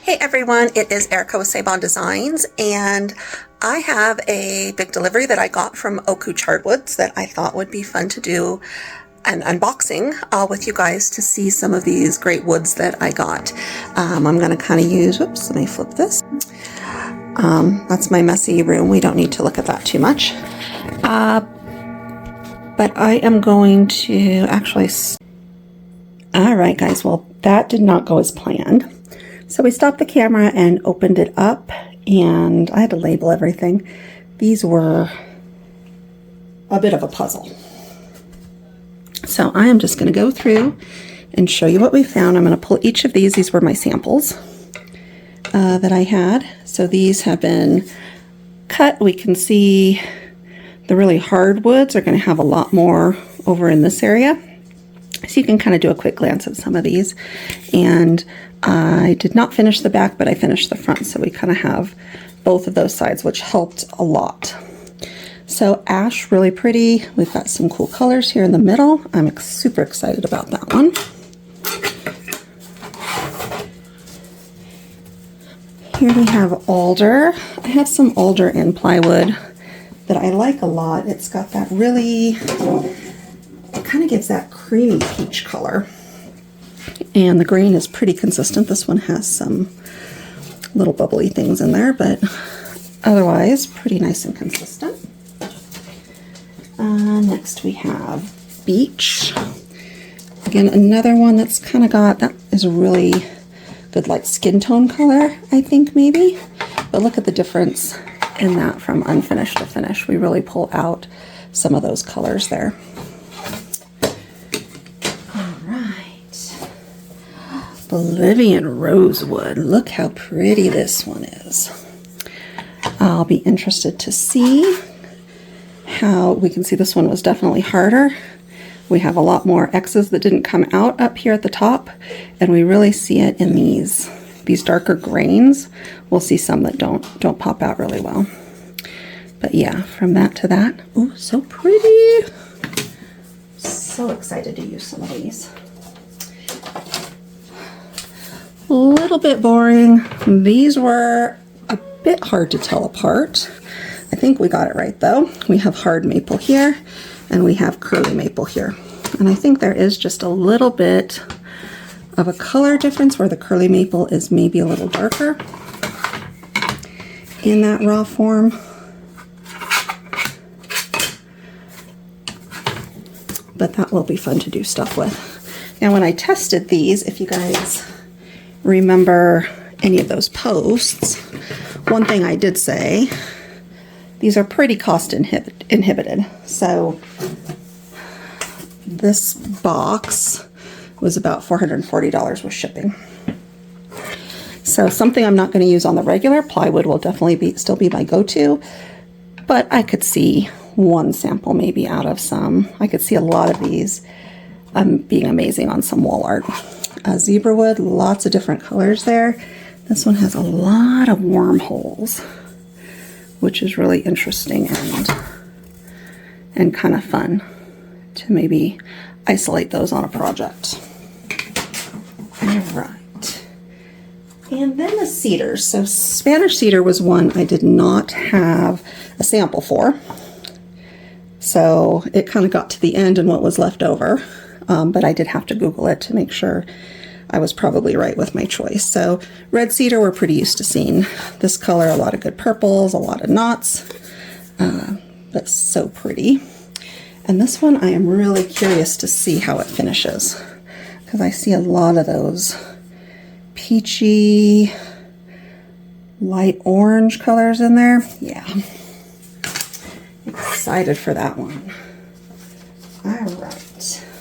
Hey everyone, it is Erica with Sabon Designs, and I have a big delivery that I got from Ocooch Hardwoods that I thought would be fun to do an unboxing with you guys to see some of these great woods that I got. I'm going to kind of use, whoops, let me flip this. That's my messy room. We don't need to look at that too much. But I am going to actually... Alright guys, well that did not go as planned. So we stopped the camera and opened it up, and I had to label everything. These were a bit of a puzzle. So I am just going to go through and show you what we found. I'm going to pull each of these. These were my samples that I had. So these have been cut. We can see the really hard woods are going to have a lot more over in this area. So you can kind of do a quick glance at some of these. And I did not finish the back, but I finished the front. So we kind of have both of those sides, which helped a lot. So ash, really pretty. We've got some cool colors here in the middle. I'm super excited about that one. Here we have alder. I have some alder in plywood that I like a lot. It's got that really, it kind of gives that creamy peach color. And the grain is pretty consistent. This one has some little bubbly things in there, but otherwise pretty nice and consistent. Next we have beech. Again, another one that's kind of got, that is a really good like skin tone color, I think maybe. But look at the difference in that from unfinished to finished. We really pull out some of those colors there. Bolivian rosewood. Look how pretty this one is. I'll be interested to see how we can see this one was definitely harder. We have a lot more X's that didn't come out up here at the top, and we really see it in these darker grains. We'll see some that don't pop out really well. But yeah, from that to that, ooh, so pretty. So excited to use some of these. A little bit boring. These were a bit hard to tell apart. I think we got it right though. We have hard maple here and we have curly maple here. And I think there is just a little bit of a color difference where the curly maple is maybe a little darker in that raw form. But that will be fun to do stuff with. Now when I tested these, if you guys remember any of those posts, one thing I did say, these are pretty cost inhibited. So this box was about $440 with shipping. So something I'm not going to use on the regular. Plywood will definitely still be my go-to, but I could see one sample maybe out of some. I could see a lot of these being amazing on some wall art. Zebra wood, lots of different colors there. This one has a lot of wormholes, which is really interesting and kind of fun to maybe isolate those on a project. All right. And then the cedars. So Spanish cedar was one I did not have a sample for. So it kind of got to the end and what was left over. But I did have to Google it to make sure I was probably right with my choice. So red cedar, we're pretty used to seeing this color, a lot of good purples, a lot of knots, but so pretty. And this one I am really curious to see how it finishes, because I see a lot of those peachy, light orange colors in there. Yeah, excited for that one. All right.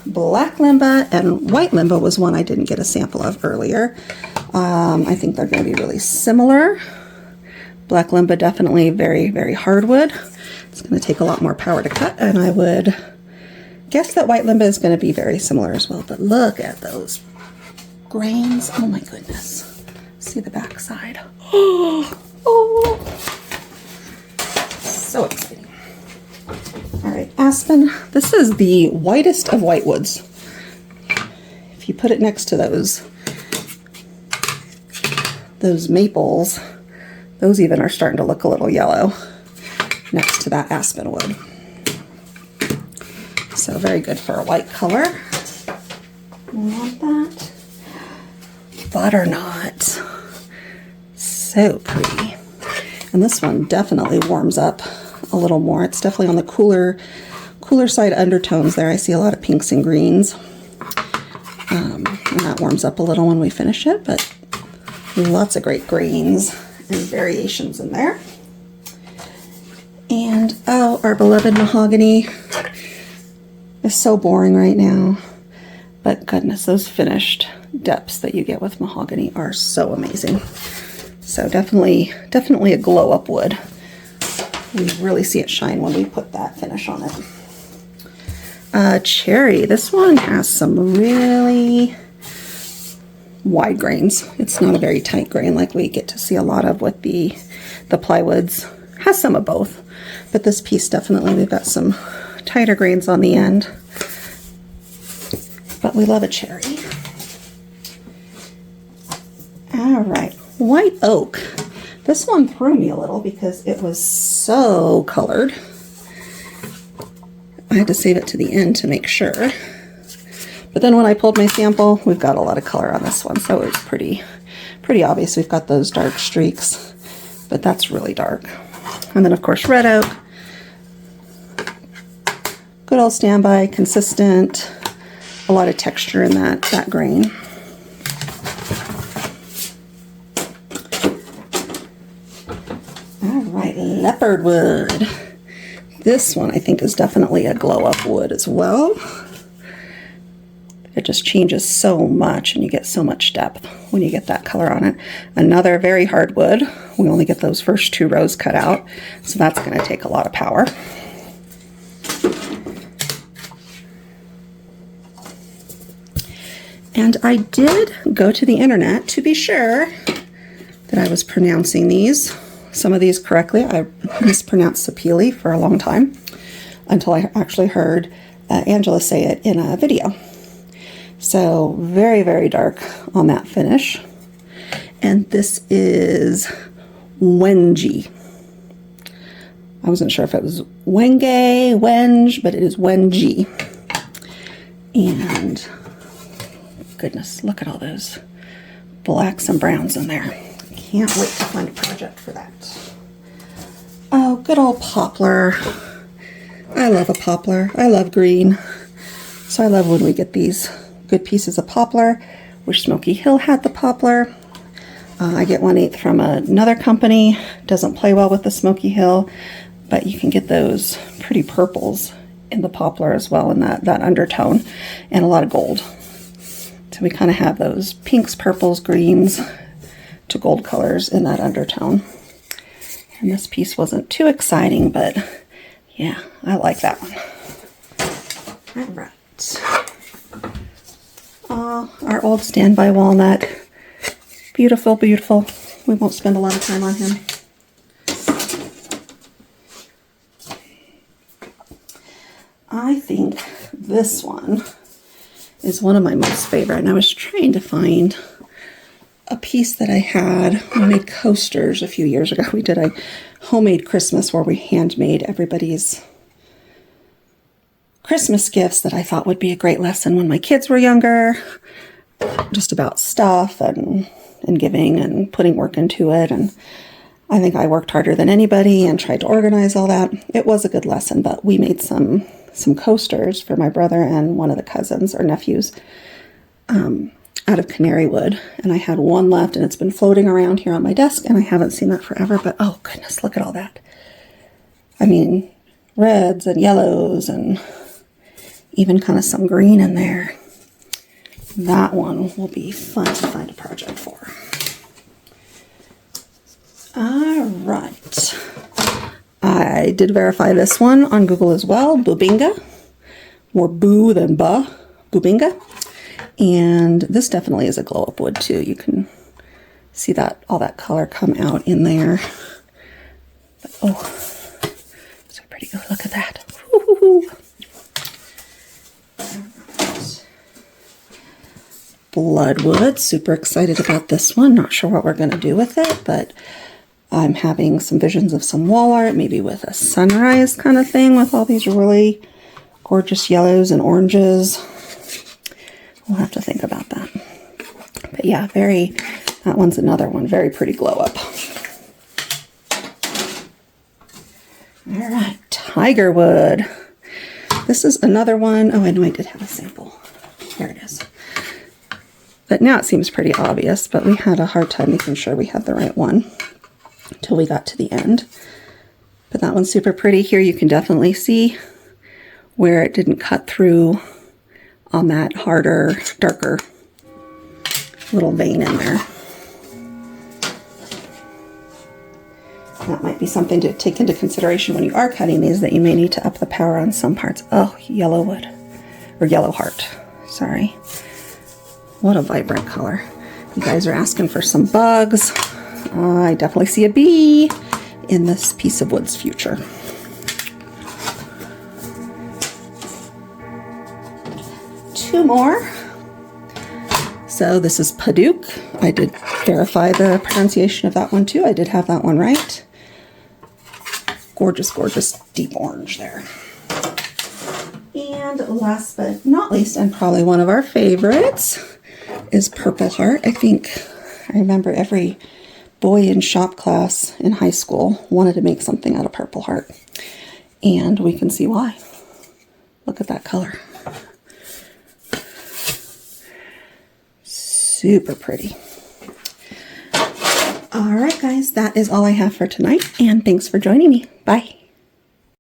Black limba and white limba was one I didn't get a sample of earlier. I think they're going to be really similar. Black limba definitely very, very hardwood. It's going to take a lot more power to cut, and I would guess that white limba is going to be very similar as well. But look at those grains. Oh my goodness. See the back side. Oh, so exciting. All right, aspen. This is the whitest of whitewoods. If you put it next to those those maples, those even are starting to look a little yellow next to that aspen wood. So very good for a white color. We want that. Butternut. So pretty. And this one definitely warms up a little more. It's definitely on the cooler side undertones there. I see a lot of pinks and greens. And that warms up a little when we finish it, but lots of great greens and variations in there. And oh, our beloved mahogany is so boring right now. But goodness, those finished depths that you get with mahogany are so amazing. So definitely a glow up wood. We really see it shine when we put that finish on it. Cherry, this one has some really wide grains. It's not a very tight grain like we get to see a lot of with the plywoods. Has some of both, but this piece definitely, we've got some tighter grains on the end. But we love a cherry. All right, white oak. This one threw me a little because it was so colored. I had to save it to the end to make sure. But then when I pulled my sample, we've got a lot of color on this one, so it was pretty obvious. We've got those dark streaks, but that's really dark. And then of course red oak. Good old standby, consistent, a lot of texture in that grain. All right, leopard wood. This one I think is definitely a glow up wood as well. It just changes so much and you get so much depth when you get that color on it. Another very hard wood. We only get those first 2 rows cut out, so that's going to take a lot of power. And I did go to the internet to be sure that I was pronouncing some of these correctly. I mispronounced sapele for a long time until I actually heard Angela say it in a video. So very, very dark on that finish. And this is Wenge. I wasn't sure if it was Wenge, but it is Wenge. And goodness, look at all those blacks and browns in there. Can't wait to find a project for that. Oh, good old poplar. I love a poplar. I love green. So I love when we get these good pieces of poplar. Wish Smoky Hill had the poplar. I get 1/8 from another company. Doesn't play well with the Smoky Hill, but you can get those pretty purples in the poplar as well in that undertone, and a lot of gold. So we kind of have those pinks, purples, greens to gold colors in that undertone. And this piece wasn't too exciting, but yeah, I like that one. All right. Our old standby walnut. Beautiful, beautiful. We won't spend a lot of time on him. I think this one is one of my most favorite, and I was trying to find a piece that I had. We made coasters a few years ago. We did a homemade Christmas where we handmade everybody's Christmas gifts that I thought would be a great lesson when my kids were younger, just about stuff and giving and putting work into it. And I think I worked harder than anybody and tried to organize all that. It was a good lesson, but we made some coasters for my brother and one of the cousins or nephews out of canary wood. And I had one left, and it's been floating around here on my desk, and I haven't seen that forever, but oh goodness, look at all that. I mean, reds and yellows and even kind of some green in there. That one will be fun to find a project for. All right. I did verify this one on Google as well. Bubinga. More boo than ba. Bubinga. And this definitely is a glow up wood too. You can see that all that color come out in there. But, oh, so pretty good. Look at that. Woo-hoo-hoo. Bloodwood. Super excited about this one. Not sure what we're going to do with it, but I'm having some visions of some wall art, maybe with a sunrise kind of thing with all these really gorgeous yellows and oranges. We'll have to think about that. But yeah, that one's another one. Very pretty glow up. All right, Tigerwood. This is another one. Oh, I know I did have a sample. Here it is. But now it seems pretty obvious, but we had a hard time making sure we had the right one until we got to the end. But that one's super pretty. Here you can definitely see where it didn't cut through on that harder, darker little vein in there. That might be something to take into consideration when you are cutting these, that you may need to up the power on some parts. Oh, Yellowwood, or Yellow Heart, sorry. What a vibrant color. You guys are asking for some bugs. I definitely see a bee in this piece of wood's future. Two more. So this is Paduke. I did verify the pronunciation of that one too. I did have that one right. Gorgeous, gorgeous deep orange there. And last but not least, and probably one of our favorites, is Purple Heart. I think I remember every boy in shop class in high school wanted to make something out of Purple Heart. And we can see why. Look at that color. Super pretty. All right, guys, that is all I have for tonight, and thanks for joining me. Bye.